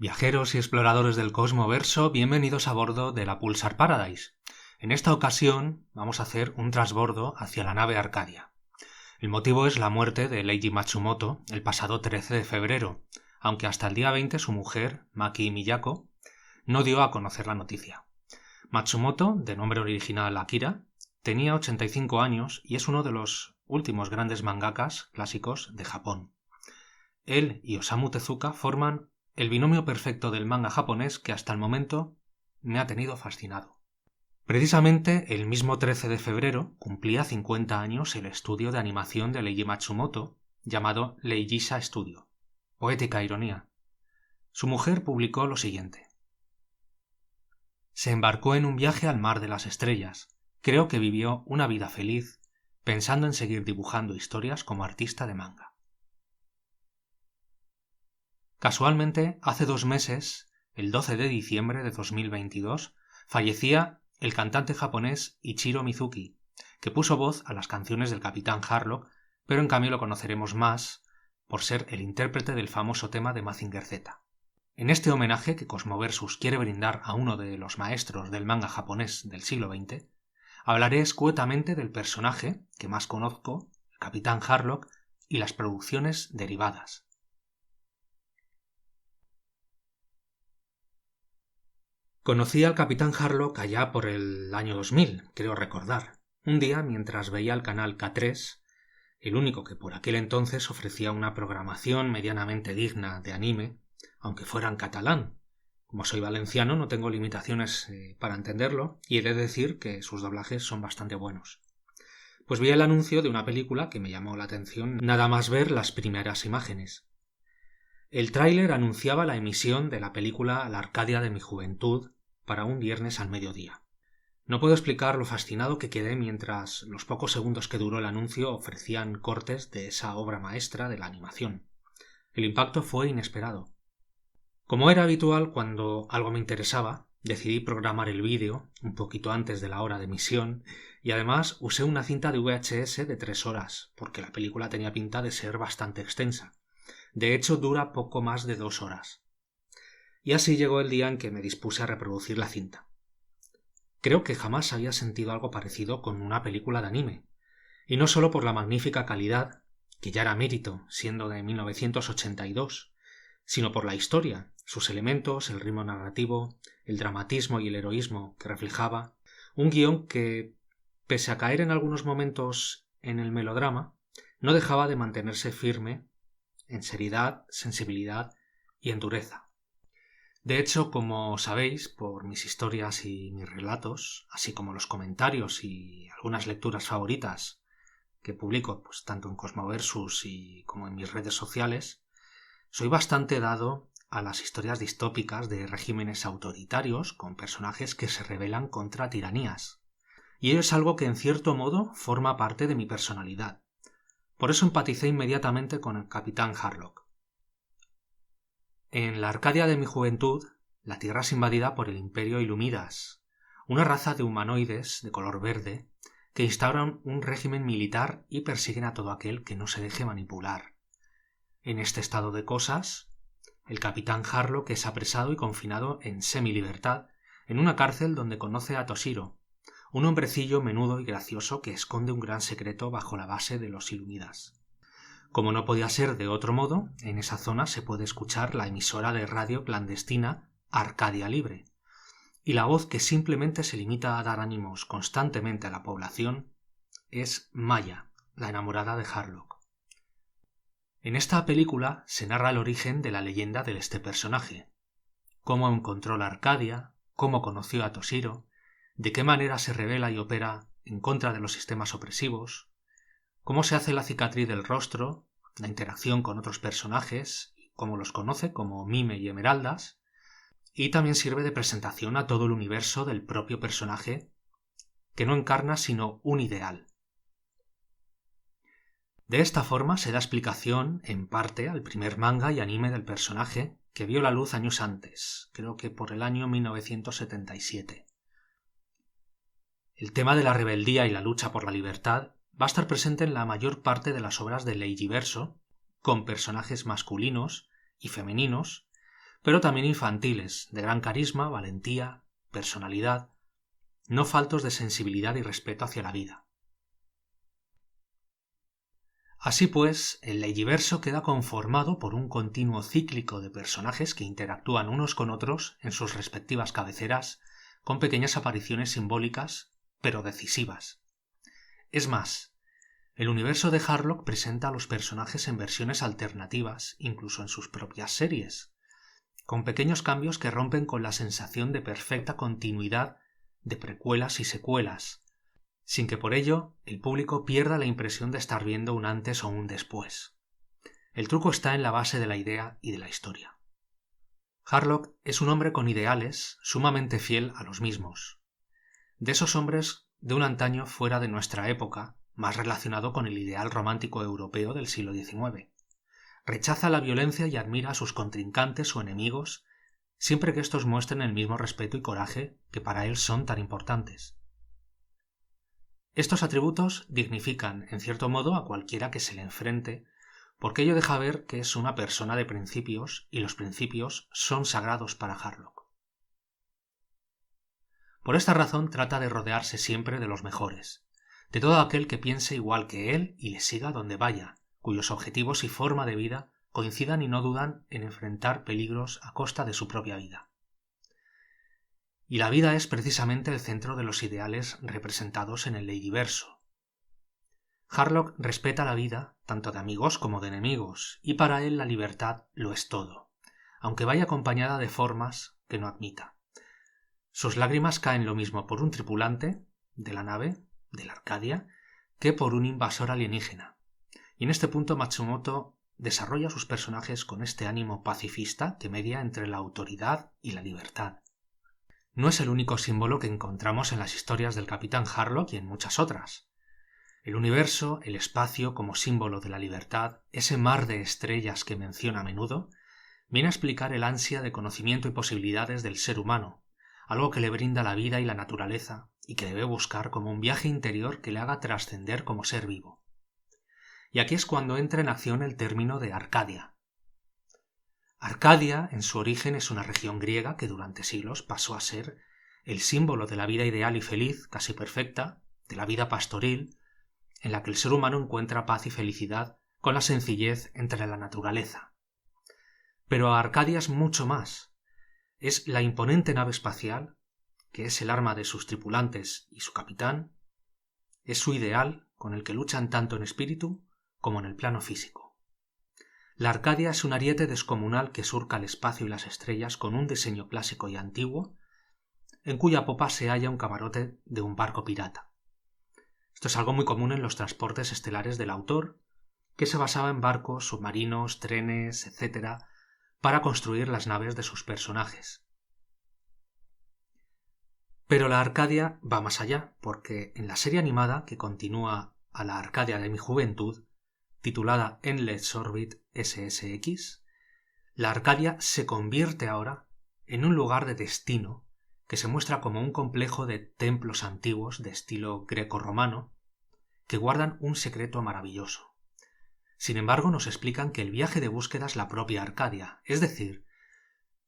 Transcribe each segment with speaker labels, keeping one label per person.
Speaker 1: Viajeros y exploradores del Cosmoverso, bienvenidos a bordo de la Pulsar Paradise. En esta ocasión vamos a hacer un transbordo hacia la nave Arcadia. El motivo es la muerte de Leiji Matsumoto el pasado 13 de febrero, aunque hasta el día 20 su mujer, Maki Miyako, no dio a conocer la noticia. Matsumoto, de nombre original Akira, tenía 85 años y es uno de los últimos grandes mangakas clásicos de Japón. Él y Osamu Tezuka forman el binomio perfecto del manga japonés que hasta el momento me ha tenido fascinado. Precisamente el mismo 13 de febrero cumplía 50 años el estudio de animación de Leiji Matsumoto, llamado Leijisa Studio. Poética ironía. Su mujer publicó lo siguiente. Se embarcó en un viaje al mar de las estrellas. Creo que vivió una vida feliz, pensando en seguir dibujando historias como artista de manga. Casualmente, hace 2 meses, el 12 de diciembre de 2022, fallecía el cantante japonés Ichiro Mizuki, que puso voz a las canciones del Capitán Harlock, pero en cambio lo conoceremos más por ser el intérprete del famoso tema de Mazinger Z. En este homenaje que Cosmoversus quiere brindar a uno de los maestros del manga japonés del siglo XX, hablaré escuetamente del personaje que más conozco, el Capitán Harlock, y las producciones derivadas. Conocí al Capitán Harlock allá por el año 2000, creo recordar. Un día, mientras veía el canal K3, el único que por aquel entonces ofrecía una programación medianamente digna de anime, aunque fuera en catalán. Como soy valenciano no tengo limitaciones para entenderlo y he de decir que sus doblajes son bastante buenos. Pues vi el anuncio de una película que me llamó la atención nada más ver las primeras imágenes. El tráiler anunciaba la emisión de la película La Arcadia de mi juventud para un viernes al mediodía. No puedo explicar lo fascinado que quedé mientras los pocos segundos que duró el anuncio ofrecían cortes de esa obra maestra de la animación. El impacto fue inesperado. Como era habitual cuando algo me interesaba, decidí programar el vídeo un poquito antes de la hora de emisión y además usé una cinta de VHS de 3 horas, porque la película tenía pinta de ser bastante extensa. De hecho, dura poco más de 2 horas. Y así llegó el día en que me dispuse a reproducir la cinta. Creo que jamás había sentido algo parecido con una película de anime, y no solo por la magnífica calidad, que ya era mérito, siendo de 1982, sino por la historia, sus elementos, el ritmo narrativo, el dramatismo y el heroísmo que reflejaba, un guión que, pese a caer en algunos momentos en el melodrama, no dejaba de mantenerse firme en seriedad, sensibilidad y en dureza. De hecho, como sabéis, por mis historias y mis relatos, así como los comentarios y algunas lecturas favoritas que publico pues tanto en Cosmoversus como en mis redes sociales, soy bastante dado a las historias distópicas de regímenes autoritarios con personajes que se rebelan contra tiranías. Y ello es algo que en cierto modo forma parte de mi personalidad. Por eso empaticé inmediatamente con el Capitán Harlock. En la Arcadia de mi juventud, la Tierra es invadida por el Imperio Illumidas, una raza de humanoides de color verde que instauran un régimen militar y persiguen a todo aquel que no se deje manipular. En este estado de cosas, el Capitán Harlock es apresado y confinado en semilibertad en una cárcel donde conoce a Toshiro, un hombrecillo menudo y gracioso que esconde un gran secreto bajo la base de los Illumidas. Como no podía ser de otro modo, en esa zona se puede escuchar la emisora de radio clandestina Arcadia Libre, y la voz que simplemente se limita a dar ánimos constantemente a la población es Maya, la enamorada de Harlock. En esta película se narra el origen de la leyenda de este personaje, cómo encontró la Arcadia, cómo conoció a Toshiro, de qué manera se revela y opera en contra de los sistemas opresivos, cómo se hace la cicatriz del rostro, la interacción con otros personajes, cómo los conoce como Mime y Esmeraldas, y también sirve de presentación a todo el universo del propio personaje, que no encarna sino un ideal. De esta forma se da explicación, en parte, al primer manga y anime del personaje, que vio la luz años antes, creo que por el año 1977. El tema de la rebeldía y la lucha por la libertad va a estar presente en la mayor parte de las obras de Leijiverso, con personajes masculinos y femeninos, pero también infantiles, de gran carisma, valentía, personalidad, no faltos de sensibilidad y respeto hacia la vida. Así pues, el Leyiverso queda conformado por un continuo cíclico de personajes que interactúan unos con otros en sus respectivas cabeceras, con pequeñas apariciones simbólicas, pero decisivas. Es más, el universo de Harlock presenta a los personajes en versiones alternativas, incluso en sus propias series, con pequeños cambios que rompen con la sensación de perfecta continuidad de precuelas y secuelas, sin que por ello el público pierda la impresión de estar viendo un antes o un después. El truco está en la base de la idea y de la historia. Harlock es un hombre con ideales, sumamente fiel a los mismos. De esos hombres de un antaño fuera de nuestra época, más relacionado con el ideal romántico europeo del siglo XIX. Rechaza la violencia y admira a sus contrincantes o enemigos, siempre que éstos muestren el mismo respeto y coraje que para él son tan importantes. Estos atributos dignifican, en cierto modo, a cualquiera que se le enfrente, porque ello deja ver que es una persona de principios y los principios son sagrados para Harlock. Por esta razón trata de rodearse siempre de los mejores, de todo aquel que piense igual que él y le siga donde vaya, cuyos objetivos y forma de vida coincidan y no dudan en enfrentar peligros a costa de su propia vida. Y la vida es precisamente el centro de los ideales representados en el Leyiverso. Harlock respeta la vida, tanto de amigos como de enemigos, y para él la libertad lo es todo, aunque vaya acompañada de formas que no admita. Sus lágrimas caen lo mismo por un tripulante de la nave, de la Arcadia, que por un invasor alienígena. Y en este punto Matsumoto desarrolla sus personajes con este ánimo pacifista que media entre la autoridad y la libertad. No es el único símbolo que encontramos en las historias del Capitán Harlock y en muchas otras. El universo, el espacio como símbolo de la libertad, ese mar de estrellas que menciona a menudo, viene a explicar el ansia de conocimiento y posibilidades del ser humano, algo que le brinda la vida y la naturaleza y que debe buscar como un viaje interior que le haga trascender como ser vivo. Y aquí es cuando entra en acción el término de Arcadia. Arcadia, en su origen, es una región griega que durante siglos pasó a ser el símbolo de la vida ideal y feliz, casi perfecta, de la vida pastoril, en la que el ser humano encuentra paz y felicidad con la sencillez entre la naturaleza. Pero Arcadia es mucho más. Es la imponente nave espacial, que es el arma de sus tripulantes y su capitán, es su ideal con el que luchan tanto en espíritu como en el plano físico. La Arcadia es un ariete descomunal que surca el espacio y las estrellas con un diseño clásico y antiguo, en cuya popa se halla un camarote de un barco pirata. Esto es algo muy común en los transportes estelares del autor, que se basaba en barcos, submarinos, trenes, etc., para construir las naves de sus personajes. Pero la Arcadia va más allá, porque en la serie animada que continúa a la Arcadia de mi juventud, titulada Endless Orbit SSX, la Arcadia se convierte ahora en un lugar de destino que se muestra como un complejo de templos antiguos de estilo greco-romano que guardan un secreto maravilloso. Sin embargo, nos explican que el viaje de búsqueda es la propia Arcadia, es decir,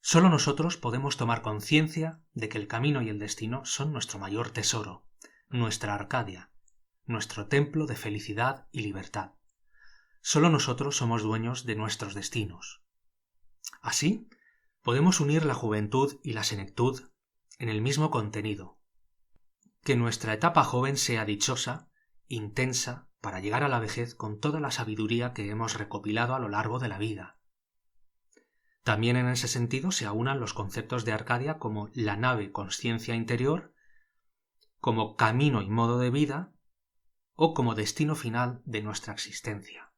Speaker 1: solo nosotros podemos tomar conciencia de que el camino y el destino son nuestro mayor tesoro, nuestra Arcadia, nuestro templo de felicidad y libertad. Solo nosotros somos dueños de nuestros destinos. Así, podemos unir la juventud y la senectud en el mismo contenido. Que nuestra etapa joven sea dichosa, intensa, para llegar a la vejez con toda la sabiduría que hemos recopilado a lo largo de la vida. También en ese sentido se aunan los conceptos de Arcadia como la nave consciencia interior, como camino y modo de vida, o como destino final de nuestra existencia.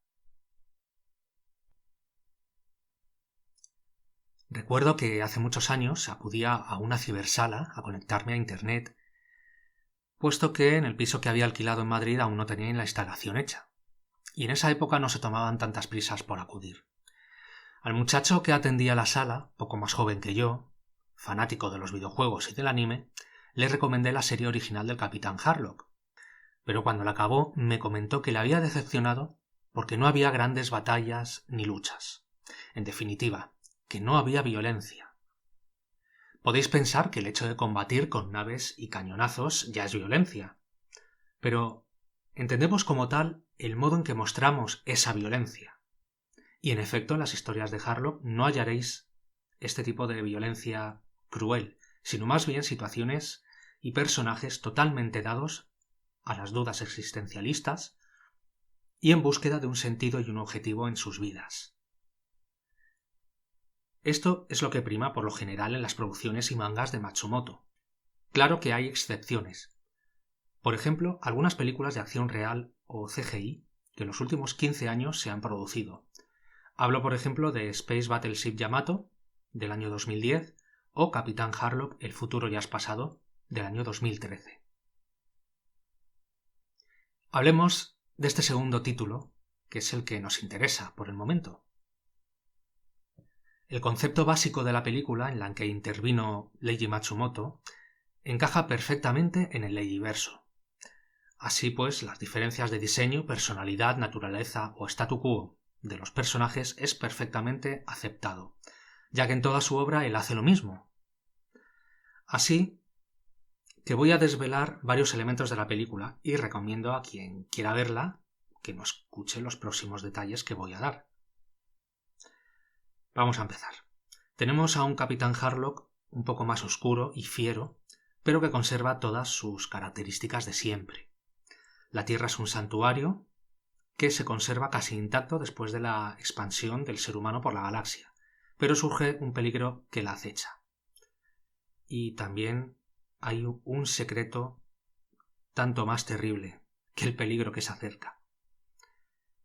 Speaker 1: Recuerdo que hace muchos años acudía a una cibersala a conectarme a Internet, puesto que en el piso que había alquilado en Madrid aún no tenía la instalación hecha, y en esa época no se tomaban tantas prisas por acudir. Al muchacho que atendía la sala, poco más joven que yo, fanático de los videojuegos y del anime, le recomendé la serie original del Capitán Harlock, pero cuando la acabó me comentó que le había decepcionado porque no había grandes batallas ni luchas. En definitiva, que no había violencia. Podéis pensar que el hecho de combatir con naves y cañonazos ya es violencia, pero entendemos como tal el modo en que mostramos esa violencia. Y en efecto, en las historias de Harlock no hallaréis este tipo de violencia cruel, sino más bien situaciones y personajes totalmente dados a las dudas existencialistas y en búsqueda de un sentido y un objetivo en sus vidas. Esto es lo que prima por lo general en las producciones y mangas de Matsumoto. Claro que hay excepciones. Por ejemplo, algunas películas de acción real o CGI que en los últimos 15 años se han producido. Hablo, por ejemplo, de Space Battleship Yamato, del año 2010, o Capitán Harlock, El futuro ya es pasado, del año 2013. Hablemos de este segundo título, que es el que nos interesa por el momento. El concepto básico de la película, en la que intervino Leiji Matsumoto, encaja perfectamente en el Leijiverso. Así pues, las diferencias de diseño, personalidad, naturaleza o statu quo de los personajes es perfectamente aceptado, ya que en toda su obra él hace lo mismo. Así que voy a desvelar varios elementos de la película y recomiendo a quien quiera verla que no escuche los próximos detalles que voy a dar. Vamos a empezar. Tenemos a un Capitán Harlock un poco más oscuro y fiero, pero que conserva todas sus características de siempre. La Tierra es un santuario que se conserva casi intacto después de la expansión del ser humano por la galaxia, pero surge un peligro que la acecha. Y también hay un secreto tanto más terrible que el peligro que se acerca.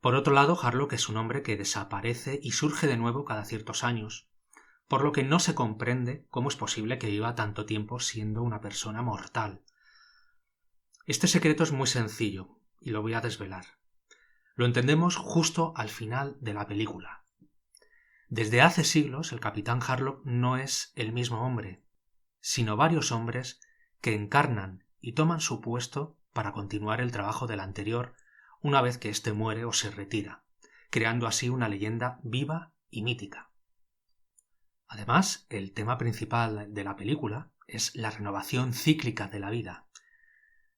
Speaker 1: Por otro lado, Harlock es un hombre que desaparece y surge de nuevo cada ciertos años, por lo que no se comprende cómo es posible que viva tanto tiempo siendo una persona mortal. Este secreto es muy sencillo y lo voy a desvelar. Lo entendemos justo al final de la película. Desde hace siglos el Capitán Harlock no es el mismo hombre, sino varios hombres que encarnan y toman su puesto para continuar el trabajo del anterior una vez que éste muere o se retira, creando así una leyenda viva y mítica. Además, el tema principal de la película es la renovación cíclica de la vida.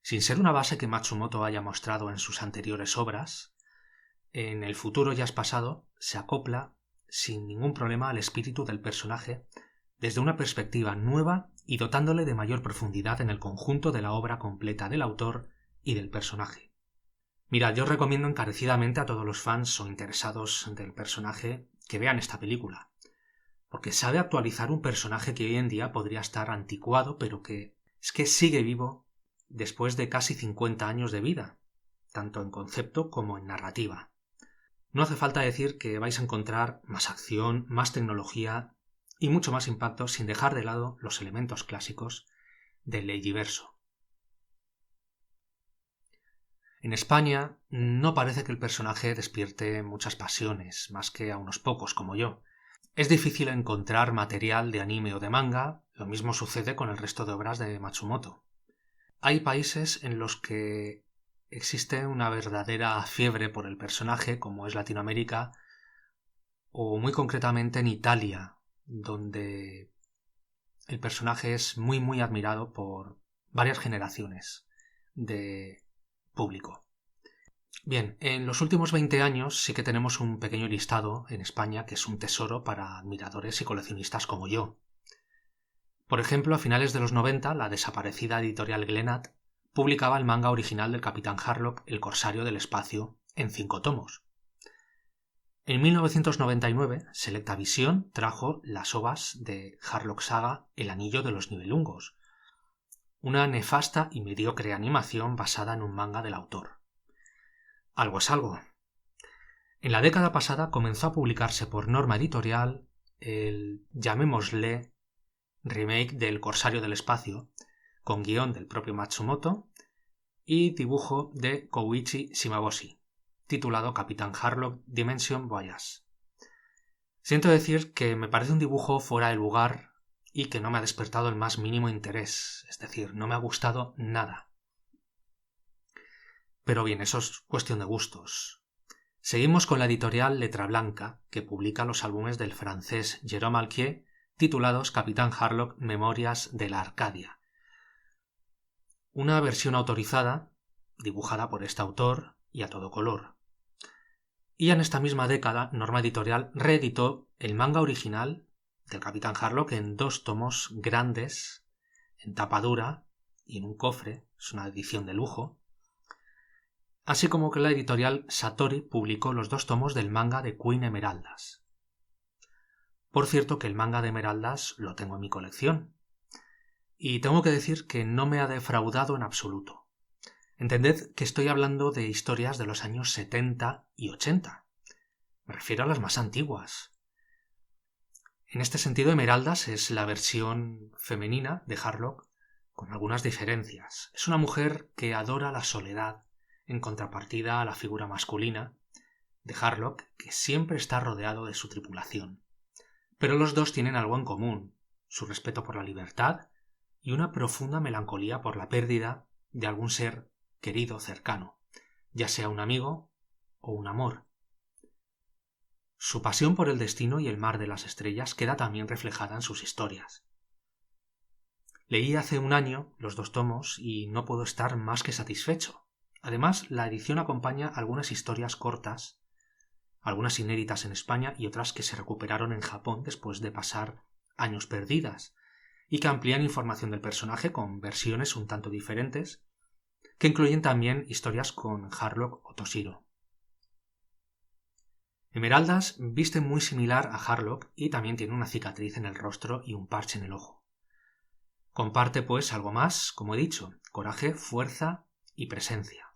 Speaker 1: Sin ser una base que Matsumoto haya mostrado en sus anteriores obras, en El futuro ya es pasado se acopla sin ningún problema al espíritu del personaje desde una perspectiva nueva y dotándole de mayor profundidad en el conjunto de la obra completa del autor y del personaje. Mirad, yo recomiendo encarecidamente a todos los fans o interesados del personaje que vean esta película, porque sabe actualizar un personaje que hoy en día podría estar anticuado, pero que sigue vivo después de casi 50 años de vida, tanto en concepto como en narrativa. No hace falta decir que vais a encontrar más acción, más tecnología y mucho más impacto sin dejar de lado los elementos clásicos del Leijiverso. En España no parece que el personaje despierte muchas pasiones, más que a unos pocos como yo. Es difícil encontrar material de anime o de manga, lo mismo sucede con el resto de obras de Matsumoto. Hay países en los que existe una verdadera fiebre por el personaje, como es Latinoamérica, o muy concretamente en Italia, donde el personaje es muy admirado por varias generaciones de público. Bien, en los últimos 20 años sí que tenemos un pequeño listado en España que es un tesoro para admiradores y coleccionistas como yo. Por ejemplo, a finales de los 90, la desaparecida editorial Glenat publicaba el manga original del Capitán Harlock, El corsario del espacio, en 5 tomos. En 1999, Selecta Visión trajo las ovas de Harlock Saga El anillo de los Nibelungos, una nefasta y mediocre animación basada en un manga del autor. Algo es algo. En la década pasada comenzó a publicarse por Norma Editorial el, llamémosle, remake del Corsario del Espacio, con guión del propio Matsumoto y dibujo de Kouichi Shimaboshi, titulado Capitán Harlock Dimension Voyage. Siento decir que me parece un dibujo fuera de lugar y que no me ha despertado el más mínimo interés, es decir, no me ha gustado nada. Pero bien, eso es cuestión de gustos. Seguimos con la editorial Letra Blanca, que publica los álbumes del francés Jérôme Alquier, titulados Capitán Harlock, Memorias de la Arcadia. Una versión autorizada, dibujada por este autor y a todo color. Y en esta misma década, Norma Editorial reeditó el manga original del Capitán Harlock en 2 tomos grandes, en tapa dura y en un cofre, es una edición de lujo, así como que la editorial Satori publicó los 2 tomos del manga de Queen Emeraldas. Por cierto que el manga de Emeraldas lo tengo en mi colección, y tengo que decir que no me ha defraudado en absoluto. Entended que estoy hablando de historias de los años 70 y 80. Me refiero a las más antiguas. En este sentido, Emeraldas es la versión femenina de Harlock, con algunas diferencias. Es una mujer que adora la soledad, en contrapartida a la figura masculina de Harlock, que siempre está rodeado de su tripulación. Pero los dos tienen algo en común: su respeto por la libertad y una profunda melancolía por la pérdida de algún ser querido cercano, ya sea un amigo o un amor. Su pasión por el destino y el mar de las estrellas queda también reflejada en sus historias. Leí hace un año los 2 tomos y no puedo estar más que satisfecho. Además, la edición acompaña algunas historias cortas, algunas inéditas en España y otras que se recuperaron en Japón después de pasar años perdidas, y que amplían información del personaje con versiones un tanto diferentes, que incluyen también historias con Harlock o Toshiro. Emeraldas viste muy similar a Harlock y también tiene una cicatriz en el rostro y un parche en el ojo. Comparte pues algo más, como he dicho: coraje, fuerza y presencia.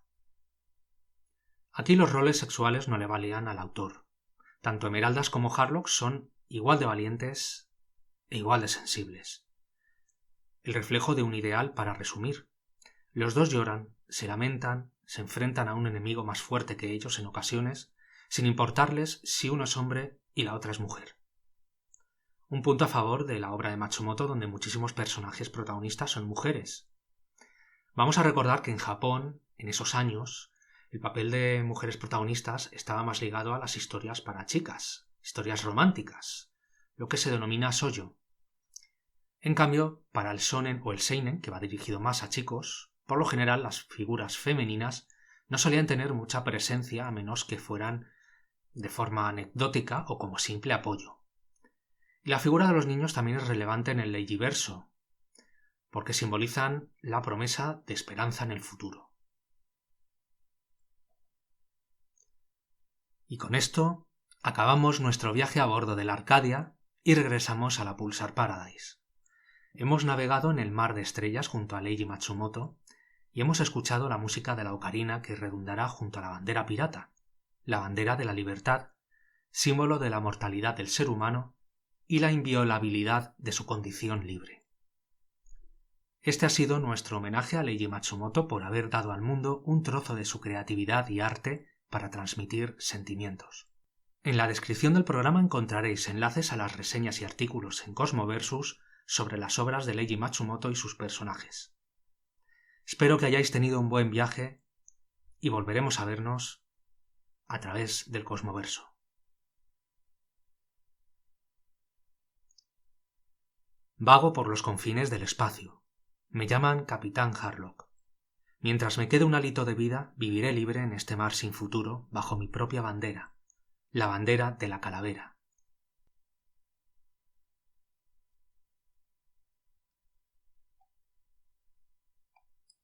Speaker 1: Aquí los roles sexuales no le valían al autor. Tanto Emeraldas como Harlock son igual de valientes e igual de sensibles. El reflejo de un ideal, para resumir. Los dos lloran, se lamentan, se enfrentan a un enemigo más fuerte que ellos en ocasiones, sin importarles si uno es hombre y la otra es mujer. Un punto a favor de la obra de Matsumoto, donde muchísimos personajes protagonistas son mujeres. Vamos a recordar que en Japón, en esos años, el papel de mujeres protagonistas estaba más ligado a las historias para chicas, historias románticas, lo que se denomina shoujo. En cambio, para el shonen o el seinen, que va dirigido más a chicos, por lo general las figuras femeninas no solían tener mucha presencia, a menos que fueran de forma anecdótica o como simple apoyo. Y la figura de los niños también es relevante en el Leijiverso, porque simbolizan la promesa de esperanza en el futuro. Y con esto acabamos nuestro viaje a bordo de la Arcadia y regresamos a la Pulsar Paradise. Hemos navegado en el mar de estrellas junto a Leiji Matsumoto y hemos escuchado la música de la ocarina, que redundará junto a la bandera pirata, la bandera de la libertad, símbolo de la mortalidad del ser humano y la inviolabilidad de su condición libre. Este ha sido nuestro homenaje a Leiji Matsumoto por haber dado al mundo un trozo de su creatividad y arte para transmitir sentimientos. En la descripción del programa encontraréis enlaces a las reseñas y artículos en Cosmoversus sobre las obras de Leiji Matsumoto y sus personajes. Espero que hayáis tenido un buen viaje y volveremos a vernos a través del Cosmoverso. Vago por los confines del espacio. Me llaman Capitán Harlock. Mientras me quede un hálito de vida, viviré libre en este mar sin futuro, bajo mi propia bandera, la bandera de la calavera.